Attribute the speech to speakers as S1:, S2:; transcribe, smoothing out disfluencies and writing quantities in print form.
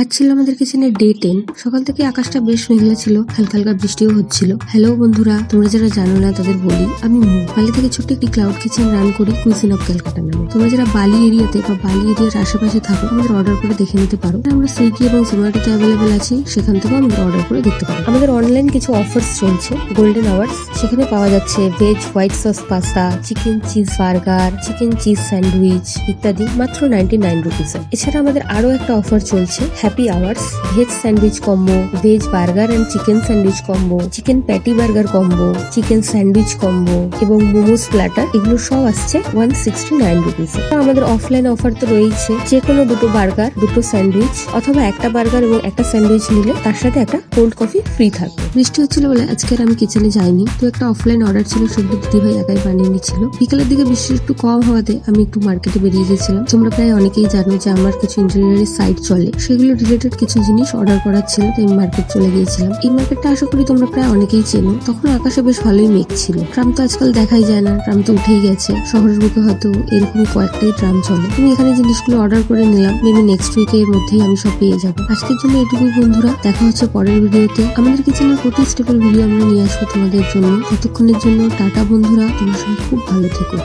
S1: আজ ছিল আমাদের কিচেনের ডে 10। সকাল থেকে আকাশটা বেশ মেঘলা ছিল, হালকা হালকা বৃষ্টিও হচ্ছিল। হ্যালো বন্ধুরা, তোমরা যারা জানো না তাদের বলি, আমি বালি থেকে ছোট্ট একটি ক্লাউড কিচেন রান করি কুইজিন অফ ক্যালকাটা নামে। তোমরা যারা বালি এরিয়াতে বা বালি এরিয়ার আশেপাশে থাকো, আমাদের অর্ডার করে দেখে নিতে পারো। আমরা সুইগি এবং জোম্যাটোতে অ্যাভেলেবেল আছি, সেখান থেকে আমাদের অর্ডার করে দেখতে পারো। আমাদের অনলাইন কিছু অফার্স চলছে, গোল্ডেন আওয়ার্স, সেখানে পাওয়া যাচ্ছে veg white sauce pasta, chicken cheese burger, chicken cheese sandwich ইত্যাদি মাত্র 99 রুপিসে। এছাড়া আমাদের আরো একটা অফার চলছে, happy hours, veg sandwich combo, veg burger and chicken sandwich combo, chicken patty burger combo, chicken sandwich combo এবং মোমোস প্ল্যাটার, এগুলো সব আসছে 169 রুপিসে। আমাদের অফলাইন অফার তো রয়েছে, যে কোনো দুটো বার্গার, দুটো স্যান্ডউইচ অথবা একটা বার্গার এবং একটা স্যান্ডউইচ নিলে তার সাথে একটা কোল্ড কফি ফ্রি থাকবে। বৃষ্টি হচ্ছিল বলে আজকে আমি কিচেনে যাইনি, তো একটা অফলাইন অর্ডার ছিল, সেগুলো দিদিভাই একাই বানিয়ে নিচ্ছিল। বিকালের দিকে বৃষ্টি একটু কম হওয়াতে আমি একটু মার্কেটে বেরিয়ে গেছিলাম। তোমরা প্রায় অনেকেই জানো যে আমার কিছু ইন্টেরিয়রের সাইট চলে, সেগুলো রিলেটেড কিছু জিনিস অর্ডার করার ছিল, তাই আমি মার্কেট চলে গিয়েছিলাম। এই মার্কেটটা আশা করি তোমরা প্রায় অনেকেই চেনো। তখন আকাশে বেশ ভালোই মেঘ ছিল। ট্রাম তো আজকাল দেখাই যায় না, ট্রাম তো উঠেই গেছে। শহরের বুকে হয়তো এরকমই কয়েকটাই ট্রাম চলে। আমি এখানে জিনিসগুলো অর্ডার করে নিলাম, মেবি নেক্সট উইকের মধ্যেই আমি সব পেয়ে যাবো। আজকের জন্য এটুকুই বন্ধুরা, দেখা হচ্ছে পরের ভিডিওতে। আমাদের কিচেনের প্রতি স্টেপের ভিডিও আমরা নিয়ে আসবো তোমাদের জন্য। ততক্ষণের জন্য টাটা বন্ধুরা, তোমার সঙ্গে খুব ভালো থেকো।